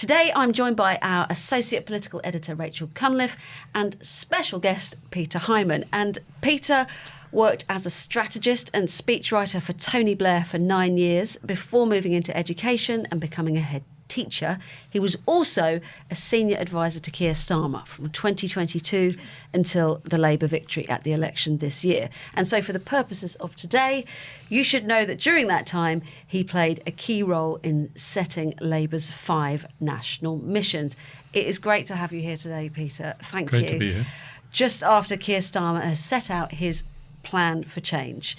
Today I'm joined by our Associate Political Editor Rachel Cunliffe and special guest Peter Hyman. And Peter worked as a strategist and speechwriter for Tony Blair for 9 years before moving into education and becoming a head teacher. He was also a senior advisor to Keir Starmer from 2022 until the Labour victory at the election this year. And so for the purposes of today, you should know that during that time, he played a key role in setting Labour's 5 national missions. It is great to have you here today, Peter. Thank you. Great to be here. Just after Keir Starmer has set out his plan for change.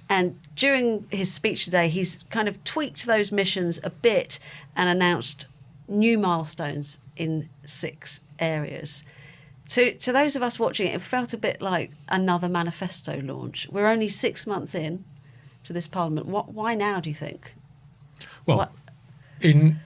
And during his speech today, he's kind of tweaked those missions a bit and announced new milestones in 6 areas. To those of us watching it, it felt a bit like another manifesto launch. We're only 6 months in to this Parliament. Why now, do you think? Well, in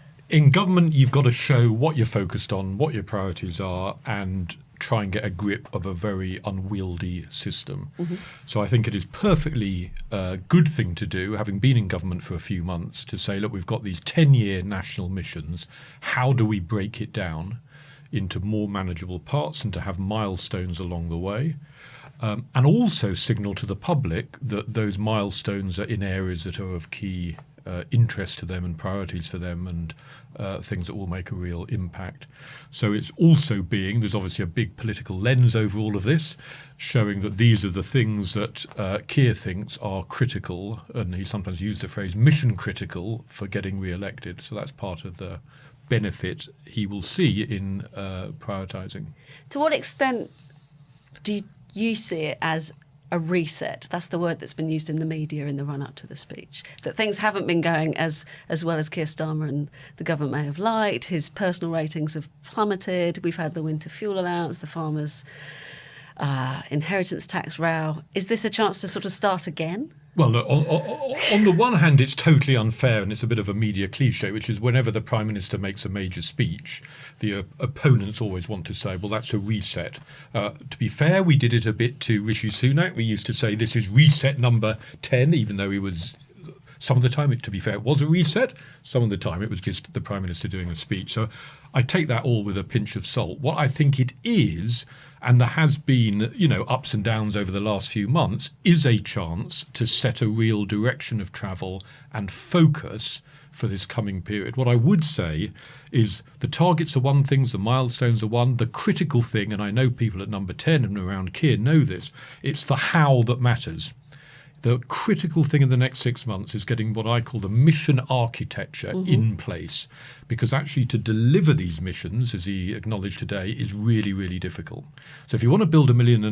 government, you've got to show what you're focused on, what your priorities are, and try and get a grip of a very unwieldy system. Mm-hmm. So I think it is perfectly a good thing to do, having been in government for a few months, to say, look, we've got these 10-year national missions. How do we break it down into more manageable parts and to have milestones along the way? And also signal to the public that those milestones are in areas that are of key interest to them and priorities for them, and things that will make a real impact. So it's also there's obviously a big political lens over all of this, showing that these are the things that Keir thinks are critical, and he sometimes used the phrase mission critical for getting re-elected. So that's part of the benefit he will see in prioritising. To what extent do you see it as a reset? That's the word that's been used in the media in the run-up to the speech, that things haven't been going as well as Keir Starmer and the government may have liked. His personal ratings have plummeted. We've had the winter fuel allowance, the farmers' inheritance tax row. Is this a chance to sort of start again? Well, look, on the one hand, it's totally unfair, and it's a bit of a media cliche, which is whenever the Prime Minister makes a major speech, the opponents always want to say, well, that's a reset. To be fair, we did it a bit to Rishi Sunak. We used to say this is reset number 10, even though he was... Some of the time, to be fair, it was a reset. Some of the time, it was just the Prime Minister doing a speech. So I take that all with a pinch of salt. What I think it is, and there has been, ups and downs over the last few months, is a chance to set a real direction of travel and focus for this coming period. What I would say is the targets are one thing, the milestones are one. The critical thing, and I know people at number 10 and around Keir know this, it's the how that matters. The critical thing in the next 6 months is getting what I call the mission architecture in place, because actually to deliver these missions, as he acknowledged today, is really, really difficult. So if you want to build 1.5 million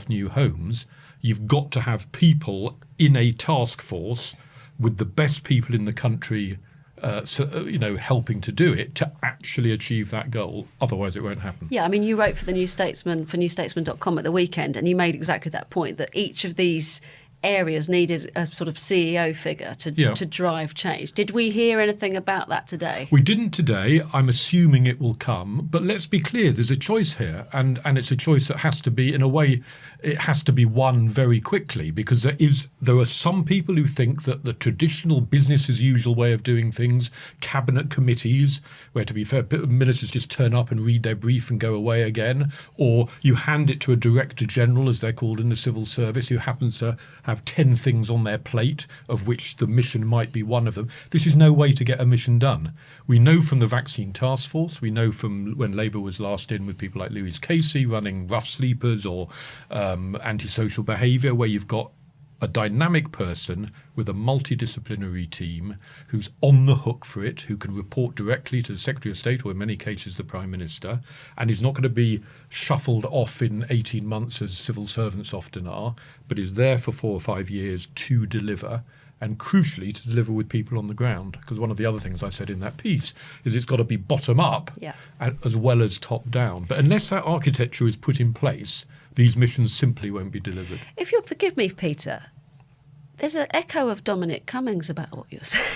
new homes, you've got to have people in a task force with the best people in the country helping to do it to actually achieve that goal. Otherwise, it won't happen. Yeah, I mean, you wrote for the New Statesman, for newstatesman.com at the weekend, and you made exactly that point, that each of these areas needed a sort of CEO figure to drive change. Did we hear anything about that today? We didn't today. I'm assuming it will come. But let's be clear, there's a choice here. And it's a choice that has to be, in a way, it has to be won very quickly, because there are some people who think that the traditional business as usual way of doing things, cabinet committees, where, to be fair, ministers just turn up and read their brief and go away again, or you hand it to a director general, as they're called in the civil service, who happens to have 10 things on their plate, of which the mission might be one of them. This is no way to get a mission done. We know from the vaccine task force, we know from when Labour was last in with people like Louise Casey running rough sleepers or antisocial behaviour, where you've got a dynamic person with a multidisciplinary team who's on the hook for it, who can report directly to the Secretary of State, or in many cases the Prime Minister, and is not going to be shuffled off in 18 months as civil servants often are, but is there for 4 or 5 years to deliver, and crucially to deliver with people on the ground. Because one of the other things I said in that piece is it's got to be bottom up as well as top down. But unless that architecture is put in place, these missions simply won't be delivered. If you'll forgive me, Peter, there's an echo of Dominic Cummings about what you're saying.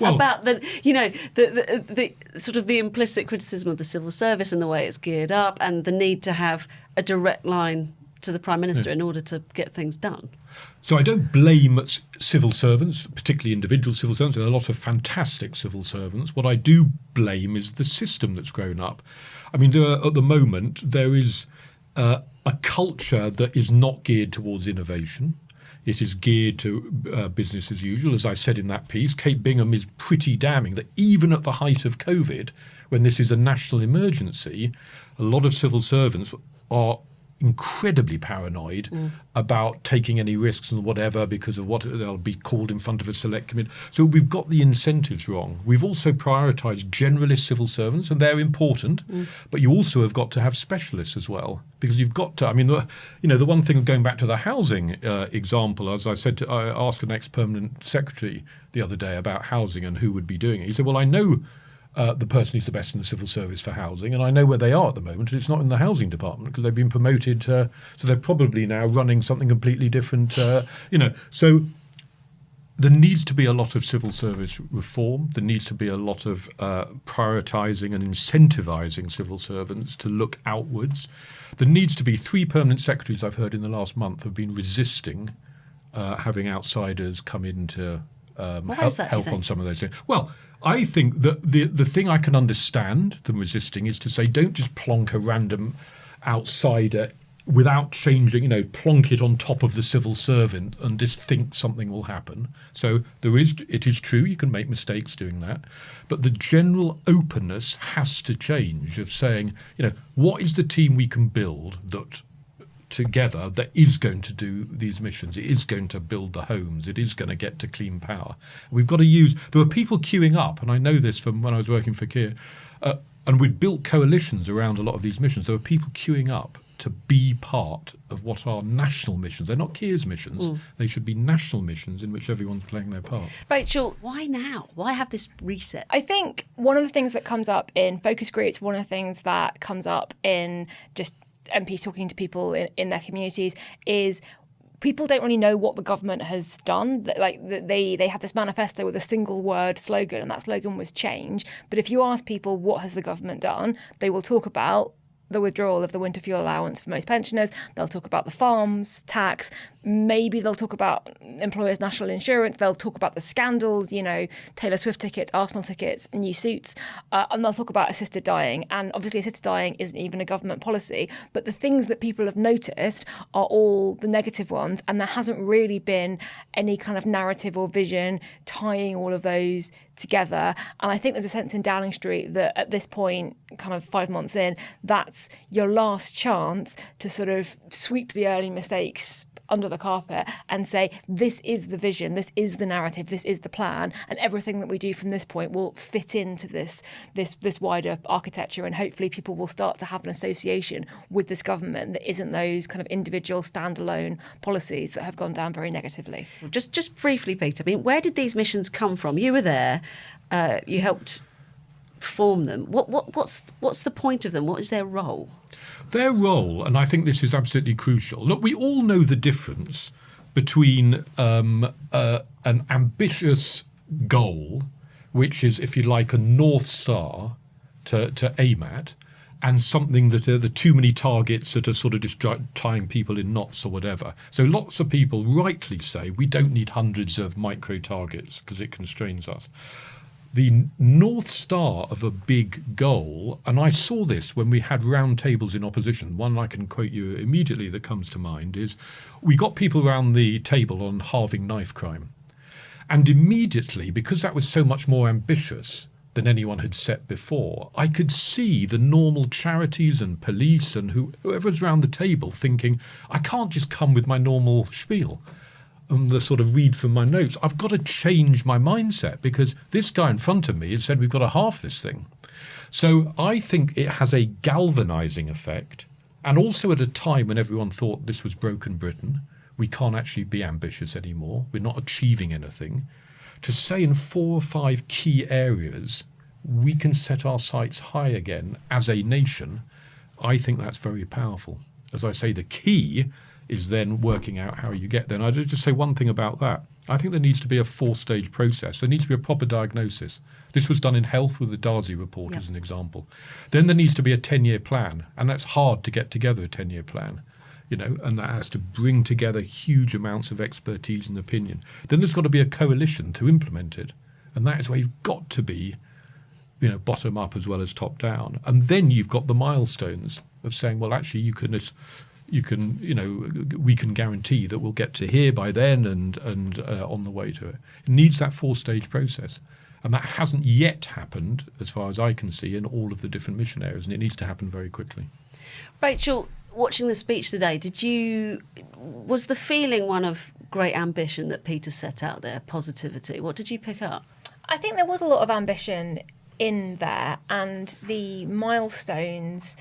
Well, about the sort of the implicit criticism of the civil service and the way it's geared up, and the need to have a direct line to the Prime Minister in order to get things done. So I don't blame civil servants, particularly individual civil servants. There are a lot of fantastic civil servants. What I do blame is the system that's grown up. I mean, at the moment, there is a culture that is not geared towards innovation. It is geared to business as usual. As I said in that piece, Kate Bingham is pretty damning that even at the height of COVID, when this is a national emergency, a lot of civil servants are incredibly paranoid about taking any risks and whatever because of what they'll be called in front of a select committee. So we've got the incentives wrong. We've also prioritised generalist civil servants, and they're important, but you also have got to have specialists as well, because you've got to. I mean, the one thing going back to the housing example, as I said, I asked an ex-permanent secretary the other day about housing and who would be doing it. He said, "Well, I know." The person who's the best in the civil service for housing, and I know where they are at the moment, and it's not in the housing department because they've been promoted, so they're probably now running something completely different. So there needs to be a lot of civil service reform. There needs to be a lot of prioritising and incentivising civil servants to look outwards. There needs to be 3 permanent secretaries I've heard in the last month have been resisting having outsiders come in to help on some of those things. Well, I think that the thing I can understand them resisting is to say, don't just plonk a random outsider without changing, plonk it on top of the civil servant and just think something will happen. So it is true, you can make mistakes doing that, but the general openness has to change of saying, what is the team we can build that together that is going to do these missions. It is going to build the homes. It is going to get to clean power. We've got to use. There were people queuing up, and I know this from when I was working for Keir, and we'd built coalitions around a lot of these missions. There were people queuing up to be part of what are national missions. They're not Keir's missions. They should be national missions in which everyone's playing their part. Rachel, why now? Why have this reset? I think one of the things that comes up in focus groups, one of the things that comes up in just MPs talking to people in their communities is people don't really know what the government has done. Like they had this manifesto with a single word slogan, and that slogan was change. But if you ask people what has the government done, they will talk about the withdrawal of the winter fuel allowance for most pensioners. They'll talk about the farms tax. Maybe they'll talk about employers' national insurance. They'll talk about the scandals, Taylor Swift tickets, Arsenal tickets, new suits. And they'll talk about assisted dying. And obviously assisted dying isn't even a government policy. But the things that people have noticed are all the negative ones. And there hasn't really been any kind of narrative or vision tying all of those together. And I think there's a sense in Downing Street that at this point, kind of 5 months in, that's your last chance to sort of sweep the early mistakes under the carpet and say, this is the vision, this is the narrative, this is the plan, and everything that we do from this point will fit into this wider architecture, and hopefully people will start to have an association with this government that isn't those kind of individual standalone policies that have gone down very negatively. Just briefly, Peter, I mean, where did these missions come from? You were there, you helped form them. What's the point of them? What is their role? Their role, and I think this is absolutely crucial. Look, we all know the difference between an ambitious goal, which is, if you like, a North Star to aim at, and something that are the too many targets that are sort of just tying people in knots or whatever. So lots of people rightly say we don't need hundreds of micro targets because it constrains us. The North Star of a big goal, and I saw this when we had round tables in opposition, one I can quote you immediately that comes to mind is, we got people around the table on halving knife crime. And immediately, because that was so much more ambitious than anyone had set before, I could see the normal charities and police and whoever's around the table thinking, I can't just come with my normal spiel and the sort of read from my notes. I've got to change my mindset because this guy in front of me has said we've got to halve this thing. So I think it has a galvanising effect, and also at a time when everyone thought this was broken Britain, we can't actually be ambitious anymore, we're not achieving anything, to say in 4 or 5 key areas we can set our sights high again as a nation, I think that's very powerful. As I say, the key is then working out how you get there. And I'd just say one thing about that. I think there needs to be a 4-stage process. There needs to be a proper diagnosis. This was done in health with the Darzi report as an example. Then there needs to be a 10-year plan, and that's hard to get together, a 10-year plan. and that has to bring together huge amounts of expertise and opinion. Then there's got to be a coalition to implement it. And that is where you've got to be, bottom up as well as top down. And then you've got the milestones of saying, well, actually, we can guarantee that we'll get to here by then and on the way to it. It needs that 4-stage process. And that hasn't yet happened, as far as I can see, in all of the different mission areas. And it needs to happen very quickly. Rachel, watching the speech today, was the feeling one of great ambition that Peter set out there, positivity? What did you pick up? I think there was a lot of ambition in there, and the milestones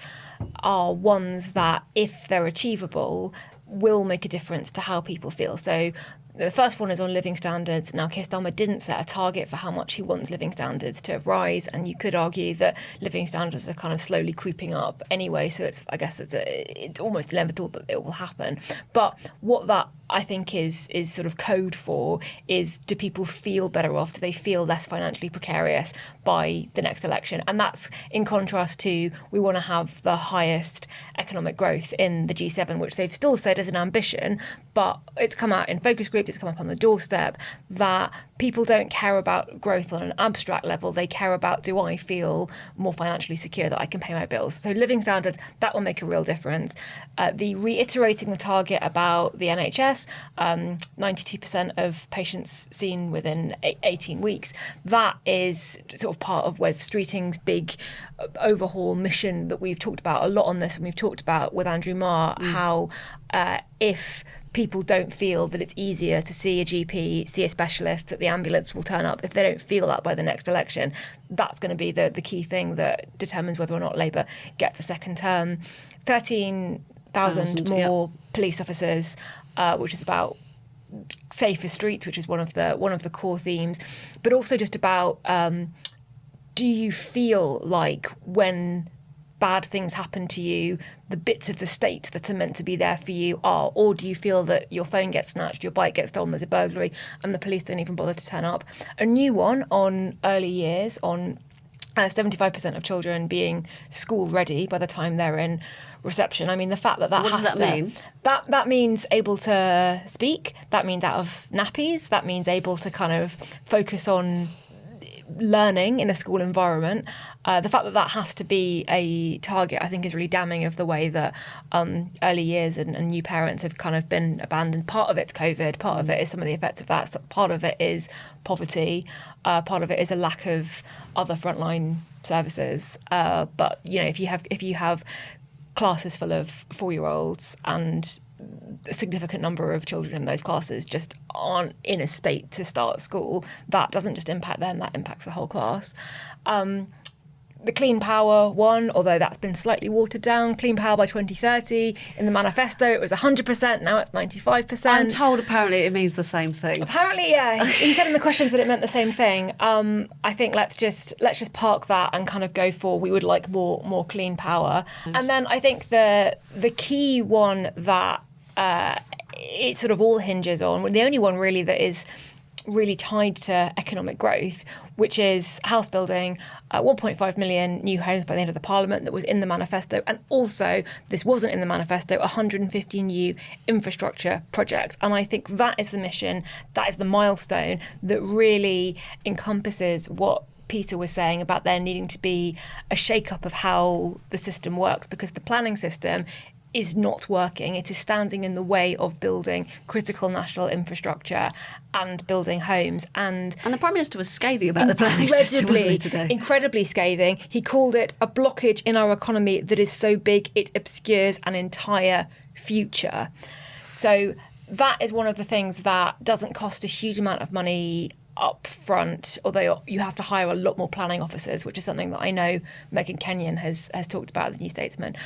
are ones that, if they're achievable, will make a difference to how people feel. So the first one is on living standards. Now, Keir Starmer didn't set a target for how much he wants living standards to rise, and you could argue that living standards are kind of slowly creeping up anyway. So it's almost inevitable that it will happen. But what that I think is sort of code for is, do people feel better off? Do they feel less financially precarious by the next election? And that's in contrast to, we want to have the highest economic growth in the G7, which they've still said is an ambition, but it's come out in focus groups, it's come up on the doorstep, that people don't care about growth on an abstract level. They care about, do I feel more financially secure that I can pay my bills? So living standards, that will make a real difference. The reiterating the target about the NHS, 92% of patients seen within 18 weeks, that is sort of part of Wes Streeting's big overhaul mission that we've talked about a lot on this, and we've talked about with Andrew Marr, how if people don't feel that it's easier to see a GP, see a specialist, that the ambulance will turn up, if they don't feel that by the next election, that's going to be the key thing that determines whether or not Labour gets a second term. 13,000 more police officers, which is about safer streets, which is one of the core themes, but also just about, do you feel like when bad things happen to you, the bits of the state that are meant to be there for you are, or do you feel that your phone gets snatched, your bike gets stolen, there's a burglary, and the police don't even bother to turn up? A new one on early years, on 75% of children being school ready by the time they're in reception. I mean, the fact that what does that mean? That means able to speak, that means out of nappies, that means able to kind of focus on learning in a school environment. The fact that has to be a target, I think, is really damning of the way that early years and new parents have kind of been abandoned. Part of it's COVID, part of it is some of the effects of that, part of it is poverty, part of it is a lack of other frontline services. But if you have classes full of 4-year-olds and a significant number of children in those classes just aren't in a state to start school, that doesn't just impact them, that impacts the whole class. The Clean Power one, although that's been slightly watered down, Clean Power by 2030. In the manifesto, it was 100%, now it's 95%. I'm told apparently it means the same thing. Apparently, yeah. He said in the questions that it meant the same thing. I think let's just park that and kind of go for, we would like more clean power. And then I think the key one that it sort of all hinges on, the only one really that is really tied to economic growth, which is house building, 1.5 million new homes by the end of the Parliament, that was in the manifesto. And also, this wasn't in the manifesto, 150 new infrastructure projects. And I think that is the mission, that is the milestone that really encompasses what Peter was saying about there needing to be a shake-up of how the system works, because the planning system is not working. It is standing in the way of building critical national infrastructure and building homes. And the Prime Minister was scathing about the planning system, wasn't he, today? Incredibly scathing. He called it a blockage in our economy that is so big it obscures an entire future. So that is one of the things that doesn't cost a huge amount of money up front, although you have to hire a lot more planning officers, which is something that I know Megan Kenyon has talked about in the New Statesman.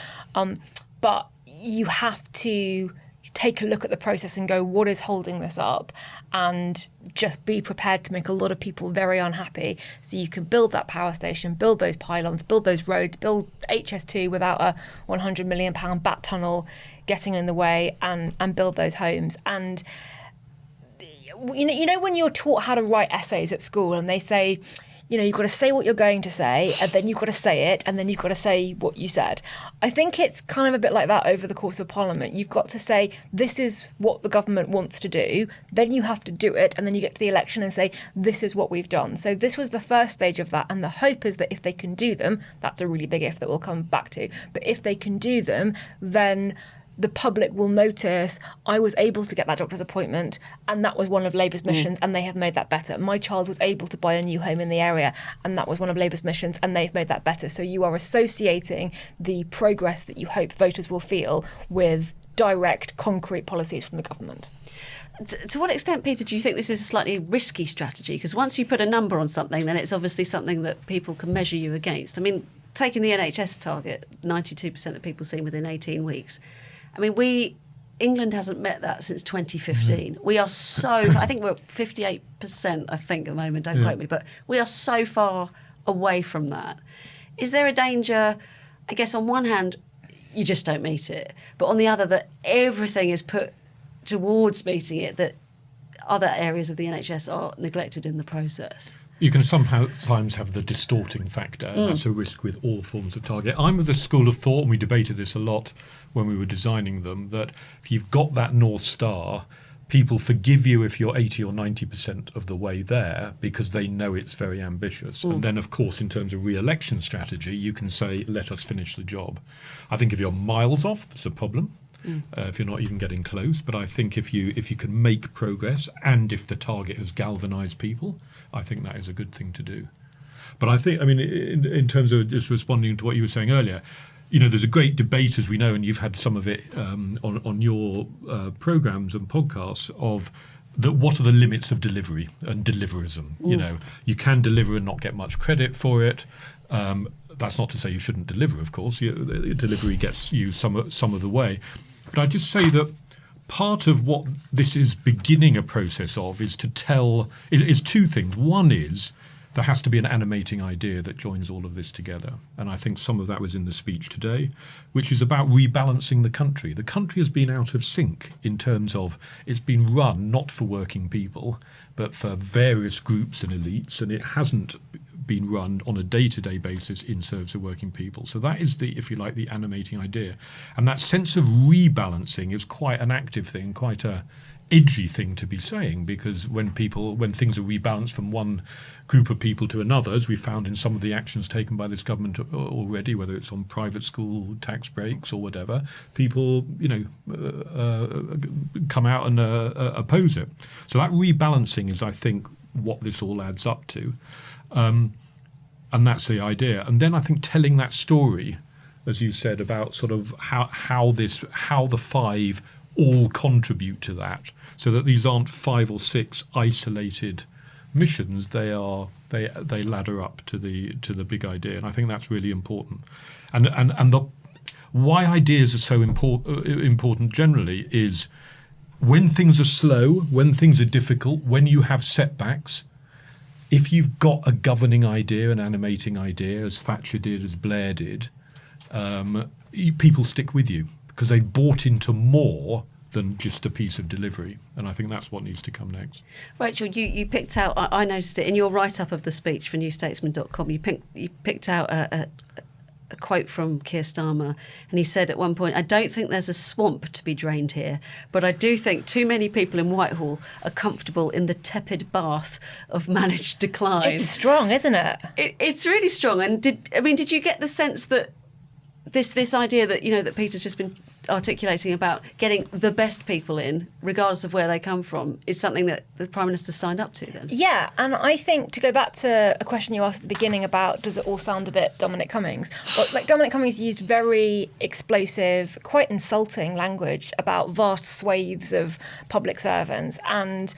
But you have to take a look at the process and go, what is holding this up? And just be prepared to make a lot of people very unhappy, so you can build that power station, build those pylons, build those roads, build HS2 without a £100 million bat tunnel getting in the way, and build those homes. And you know when you're taught how to write essays at school and they say, you've got to say what you're going to say, and then you've got to say it, and then you've got to say what you said. I think it's kind of a bit like that over the course of Parliament. You've got to say, this is what the government wants to do, then you have to do it, and then you get to the election and say, this is what we've done. So this was the first stage of that, and the hope is that if they can do them, that's a really big if that we'll come back to, but if they can do them, then the public will notice, I was able to get that doctor's appointment, and that was one of Labour's missions, and they have made that better. My child was able to buy a new home in the area, and that was one of Labour's missions, and they've made that better. So you are associating the progress that you hope voters will feel with direct, concrete policies from the government. To what extent, Peter, do you think this is a slightly risky strategy? Because once you put a number on something, then it's obviously something that people can measure you against. I mean, taking the NHS target, 92% of people seen within 18 weeks. I mean, England hasn't met that since 2015. We are I think we're 58%, I think, at the moment, don't quote me, but we are so far away from that. Is there a danger, I guess, on one hand, you just don't meet it, but on the other, that everything is put towards meeting it, that other areas of the NHS are neglected in the process? You can sometimes have the distorting factor, and that's a risk with all forms of target. I'm of the school of thought, and we debated this a lot when we were designing them, that if you've got that North Star, people forgive you if you're 80 or 90% of the way there because they know it's very ambitious. And then, of course, in terms of re-election strategy, you can say, let us finish the job. I think if you're miles off, that's a problem. If you're not even getting close. But I think if you can make progress, and if the target has galvanised people, I think that is a good thing to do. But I think, I mean, in terms of just responding to what you were saying earlier, there's a great debate, as we know, and you've had some of it on your programmes and podcasts, of what are the limits of delivery and deliverism. You can deliver and not get much credit for it. That's not to say you shouldn't deliver, of course. Delivery gets you some of the way. But I just say that part of what this is beginning a process of is is two things. One is there has to be an animating idea that joins all of this together. And I think some of that was in the speech today, which is about rebalancing the country. The country has been out of sync in terms of it's been run not for working people, but for various groups and elites, and it hasn't been run on a day-to-day basis in service of working people. So that is if you like, the animating idea. And that sense of rebalancing is quite an active thing, quite a edgy thing to be saying, because when things are rebalanced from one group of people to another, as we found in some of the actions taken by this government already, whether it's on private school tax breaks or whatever, people, come out and oppose it. So that rebalancing is, I think, what this all adds up to. And that's the idea. And then I think telling that story, as you said, about sort of how the five all contribute to that, so that these aren't 5 or 6 isolated missions. They ladder up to the big idea, and I think that's really important. And why ideas are so important generally is when things are slow, when things are difficult, when you have setbacks. If you've got a governing idea, an animating idea, as Thatcher did, as Blair did, people stick with you because they bought into more than just a piece of delivery. And I think that's what needs to come next. Rachel, you picked out, I noticed it in your write-up of the speech for newstatesman.com, you picked out a quote from Keir Starmer, and he said at one point, I don't think there's a swamp to be drained here, but I do think too many people in Whitehall are comfortable in the tepid bath of managed decline. It's strong, isn't it? It's really strong. And did you get the sense that this idea that, that Peter's just been articulating about getting the best people in, regardless of where they come from, is something that the Prime Minister signed up to then? Yeah, and I think, to go back to a question you asked at the beginning about does it all sound a bit Dominic Cummings, well, Dominic Cummings used very explosive, quite insulting language about vast swathes of public servants, and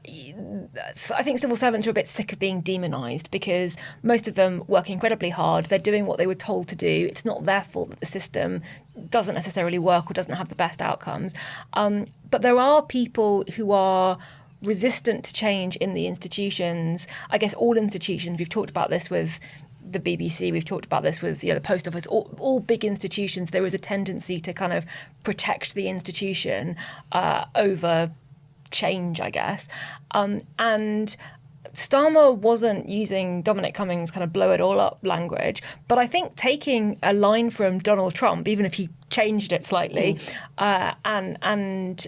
I think civil servants are a bit sick of being demonised because most of them work incredibly hard. They're doing what they were told to do. It's not their fault that the system doesn't necessarily work or doesn't have the best outcomes. But there are people who are resistant to change in the institutions. I guess all institutions. We've talked about this with the BBC, we've talked about this with the Post Office, all big institutions. There is a tendency to kind of protect the institution over change, I guess. And Starmer wasn't using Dominic Cummings' kind of blow it all up language, but I think taking a line from Donald Trump, even if he changed it slightly, and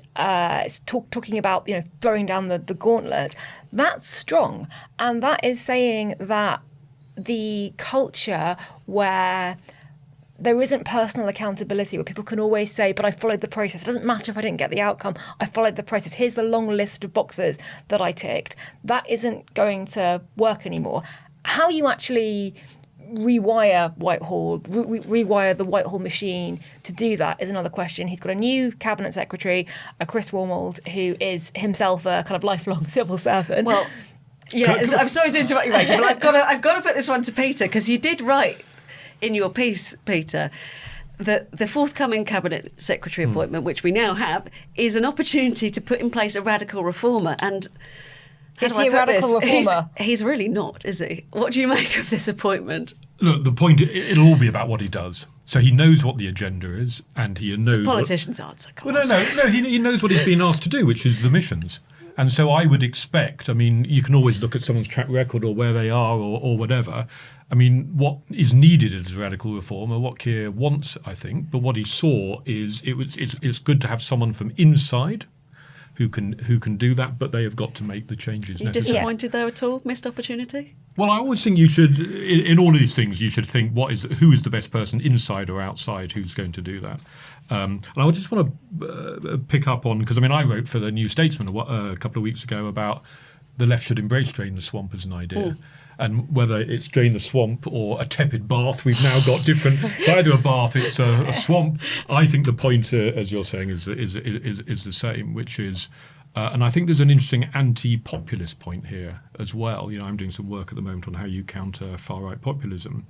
talking about throwing down the gauntlet, that's strong, and that is saying that the culture where there isn't personal accountability, where people can always say, but I followed the process. It doesn't matter if I didn't get the outcome. I followed the process. Here's the long list of boxes that I ticked. That isn't going to work anymore. How you actually rewire Whitehall, rewire the Whitehall machine to do that is another question. He's got a new cabinet secretary, Chris Wormold, who is himself a kind of lifelong civil servant. Well, yeah, I'm sorry to interrupt you, Rachel, but I've got to put this one to Peter, because you did write in your piece, Peter, that the forthcoming cabinet secretary appointment, which we now have, is an opportunity to put in place a radical reformer. And is he a radical reformer? He's really not, is he? What do you make of this appointment? Look, the point, it'll all be about what he does. So he knows what the agenda is, and he knows... It's a politician's answer. He knows what he's been asked to do, which is the missions. And so I would expect, you can always look at someone's track record or where they are or whatever. What is needed is a radical reformer, what Keir wants, I think, but what he saw is it's good to have someone from inside who can do that, but they have got to make the changes necessary. Disappointed there at all? Missed opportunity? Well, I always think you should, in all of these things, you should think who is the best person inside or outside who's going to do that. And I just want to pick up on, because I wrote for the New Statesman a couple of weeks ago about the left should embrace drain the swamp as an idea. And whether it's drain the swamp or a tepid bath, we've now got different. It's either a bath, it's a swamp. I think the point, as you're saying, is the same, which is, and I think there's an interesting anti-populist point here as well. I'm doing some work at the moment on how you counter far-right populism,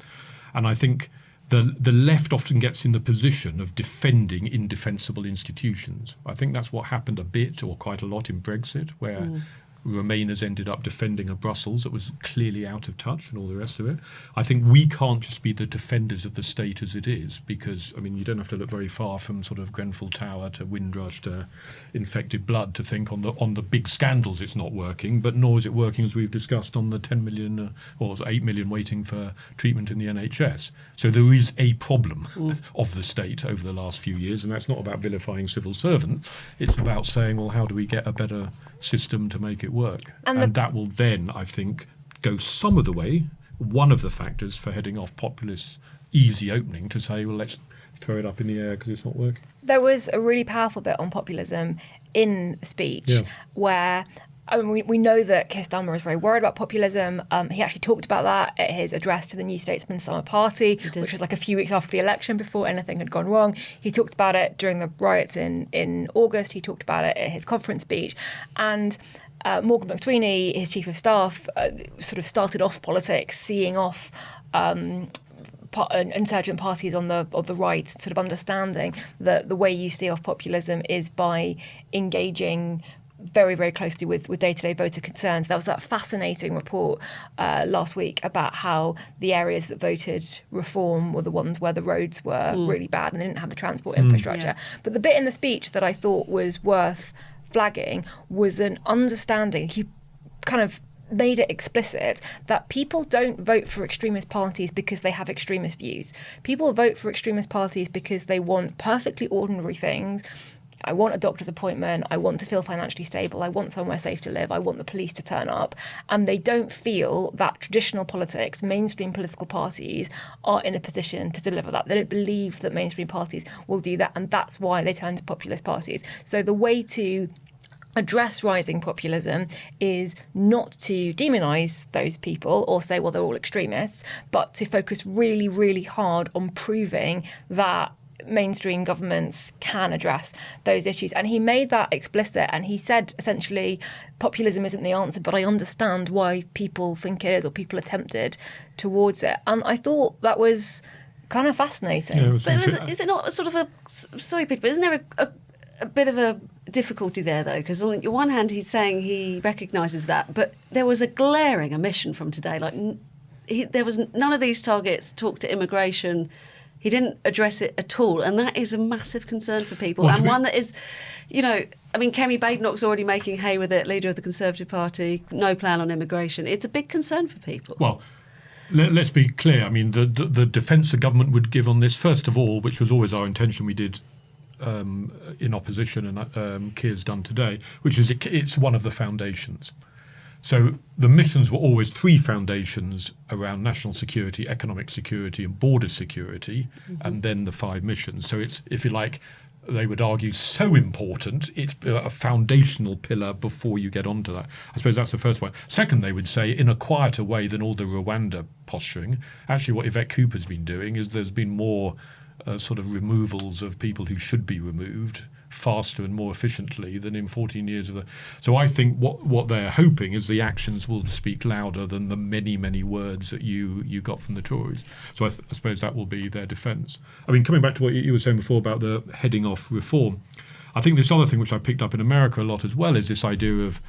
and I think the left often gets in the position of defending indefensible institutions. I think that's what happened a bit or quite a lot in Brexit, where Remainers ended up defending a Brussels that was clearly out of touch and all the rest of it. I think we can't just be the defenders of the state as it is, because, you don't have to look very far from sort of Grenfell Tower to Windrush to infected blood to think on the big scandals it's not working, but nor is it working, as we've discussed, on the 10 million or 8 million waiting for treatment in the NHS. So there is a problem of the state over the last few years, and that's not about vilifying civil servant. It's about saying, well, how do we get a better system to make it work? And that will then, I think, go some of the way, one of the factors for heading off populist easy opening, to say, well, let's throw it up in the air because it's not working. There was a really powerful bit on populism in the speech where we know that Keir Starmer is very worried about populism. He actually talked about that at his address to the New Statesman summer party, which was like a few weeks after the election, before anything had gone wrong. He talked about it during the riots in August. He talked about it at his conference speech. And Morgan McSweeney, his chief of staff, sort of started off politics, seeing off insurgent parties on the right, sort of understanding that the way you see off populism is by engaging very, very closely with day-to-day voter concerns. There was that fascinating report last week about how the areas that voted reform were the ones where the roads were really bad and they didn't have the transport infrastructure. But the bit in the speech that I thought was worth flagging was an understanding. He kind of made it explicit that people don't vote for extremist parties because they have extremist views. People vote for extremist parties because they want perfectly ordinary things. I want a doctor's appointment, I want to feel financially stable, I want somewhere safe to live, I want the police to turn up. And they don't feel that traditional politics, mainstream political parties, are in a position to deliver that. They don't believe that mainstream parties will do that, and that's why they turn to populist parties. So the way to address rising populism is not to demonise those people or say, well, they're all extremists, but to focus really, really hard on proving that mainstream governments can address those issues. And he made that explicit, and he said essentially populism isn't the answer, but I understand why people think it is, or people are tempted towards it. And I thought that was kind of fascinating. Is it not sort of sorry Peter, but isn't there a bit of a difficulty there though? Because on the one hand he's saying he recognises that, but there was a glaring omission from today. There was none of these targets talk to immigration, He didn't address it at all, and that is a massive concern for people, Well, and one that is, Kemi Badenoch's already making hay with it, leader of the Conservative Party, no plan on immigration. It's a big concern for people. Well, let's be clear. I mean, the defence the government would give on this, first of all, which was always our intention, we did in opposition, and Keir's done today, which is it's one of the foundations. So the missions were always 3 foundations around national security, economic security and border security, and then the 5 missions. So it's, if you like, they would argue so important, it's a foundational pillar before you get onto that. I suppose that's the first one. Second, they would say, in a quieter way than all the Rwanda posturing, actually what Yvette Cooper's been doing is there's been more sort of removals of people who should be removed faster and more efficiently than in 14 years of the. So I think what they're hoping is the actions will speak louder than the many words that you got from the Tories. So I suppose that will be their defence. I mean, coming back to what you were saying before about the heading off reform, I think this other thing which I picked up in America a lot as well is this idea of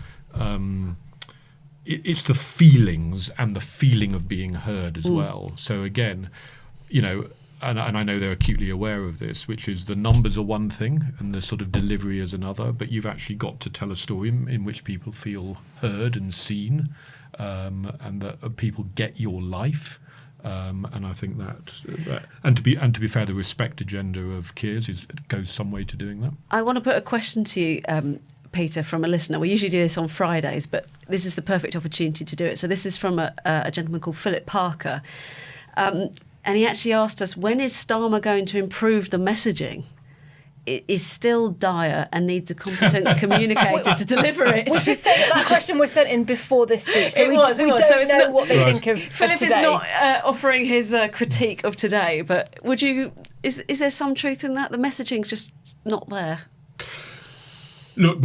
it's the feelings and the feeling of being heard as well. So again, and I know they're acutely aware of this, which is the numbers are one thing and the sort of delivery is another, but you've actually got to tell a story in which people feel heard and seen, and that people get your life. And I think that and to be fair, the respect agenda of Keir's goes some way to doing that. I want to put a question to you, Peter, from a listener. We usually do this on Fridays, but this is the perfect opportunity to do it. So this is from a gentleman called Philip Parker. And he actually asked us, when is Starmer going to improve the messaging? It is still dire and needs a competent communicator to deliver it. We should say that question was sent in before this speech, so we don't So know what they think of Philip today. is not offering his critique of today, but is there some truth in that? The messaging's just not there. Look,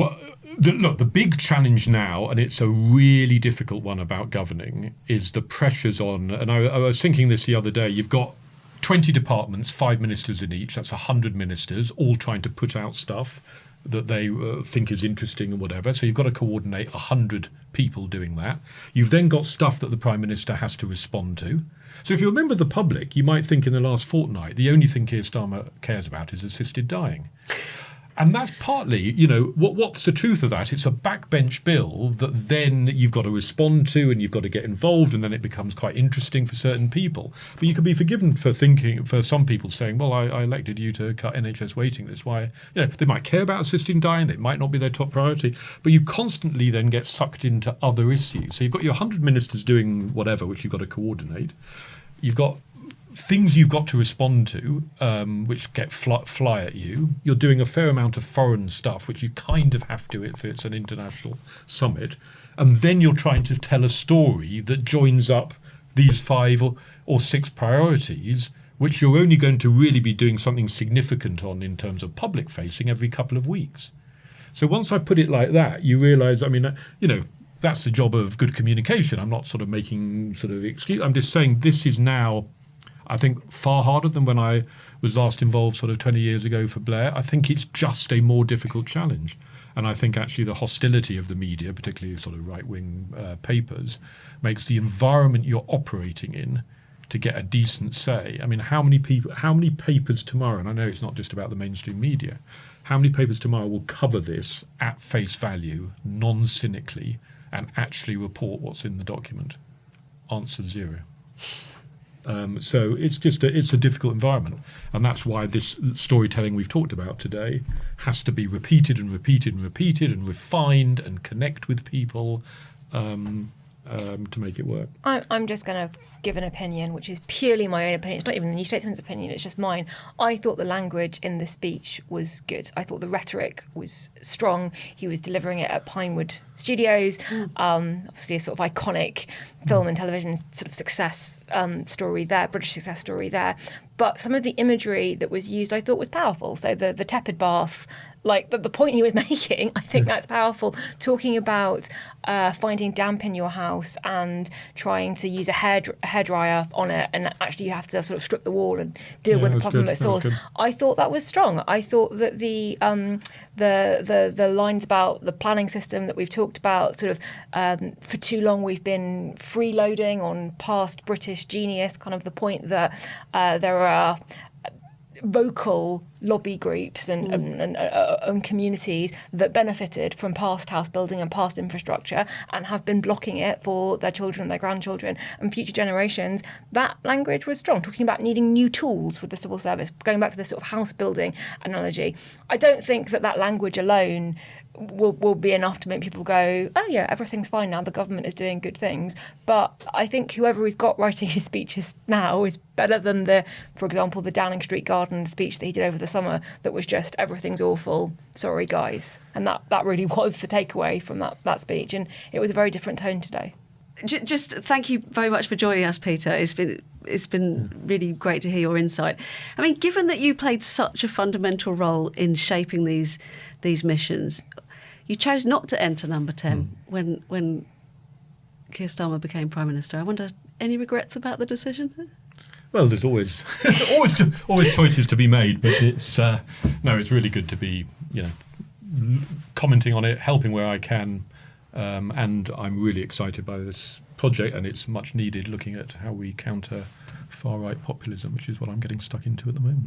the big challenge now, and it's a really difficult one about governing, is the pressures on, and I was thinking this the other day, you've got 20 departments, 5 ministers in each, that's 100 ministers, all trying to put out stuff that they think is interesting and whatever. So you've got to coordinate 100 people doing that. You've then got stuff that the Prime Minister has to respond to. So if you're a member of the public, you might think in the last fortnight, the only thing Keir Starmer cares about is assisted dying. And that's partly, what's the truth of that? It's a backbench bill that then you've got to respond to and you've got to get involved, and then it becomes quite interesting for certain people. But you can be forgiven for some people saying, well, I elected you to cut NHS waiting lists. Why? They might care about assisting dying, they might not be their top priority, but you constantly then get sucked into other issues. So you've got your 100 ministers doing whatever, which you've got to coordinate. You've got things you've got to respond to, which get fly at you. You're doing a fair amount of foreign stuff, which you kind of have to if it's an international summit. And then you're trying to tell a story that joins up these 5 or 6 priorities, which you're only going to really be doing something significant on in terms of public facing every couple of weeks. So once I put it like that, you realise, that's the job of good communication. I'm not sort of making sort of excuse. I'm just saying this is now, I think, far harder than when I was last involved sort of 20 years ago for Blair. I think it's just a more difficult challenge. And I think actually the hostility of the media, particularly sort of right-wing papers, makes the environment you're operating in to get a decent say. I mean, how many papers tomorrow, and I know it's not just about the mainstream media, how many papers tomorrow will cover this at face value, non-cynically, and actually report what's in the document? Answer 0. So it's a difficult environment, and that's why this storytelling we've talked about today has to be repeated and refined and connect with people to make it work. I'm just going to give an opinion, which is purely my own opinion. It's not even the New Statesman's opinion, it's just mine. I thought the language in the speech was good. I thought the rhetoric was strong. He was delivering it at Pinewood Studios, obviously a sort of iconic film and television sort of success story there, British success story there. But some of the imagery that was used I thought was powerful. So the tepid bath, like the point he was making, I think that's powerful. Talking about finding damp in your house and trying to use a hairdryer on it, and actually you have to sort of strip the wall and deal with the problem at source. I thought that was strong. I thought that the lines about the planning system that we've talked about, sort of for too long we've been freeloading on past British genius, kind of the point that there are vocal lobby groups and communities that benefited from past house building and past infrastructure and have been blocking it for their children, their grandchildren and future generations. That language was strong, talking about needing new tools with the civil service, going back to this sort of house building analogy. I don't think that language alone will be enough to make people go, oh yeah, everything's fine now, the government is doing good things. But I think whoever he's got writing his speeches now is better than for example, the Downing Street Garden speech that he did over the summer that was just everything's awful, sorry guys. And that really was the takeaway from that speech. And it was a very different tone today. Just thank you very much for joining us, Peter. It's been really great to hear your insight. I mean, given that you played such a fundamental role in shaping these missions, you chose not to enter number 10 when Keir Starmer became Prime Minister. I wonder, any regrets about the decision? Well, there's always choices to be made, but it's really good to be commenting on it, helping where I can, and I'm really excited by this project, and it's much needed, looking at how we counter far right populism, which is what I'm getting stuck into at the moment.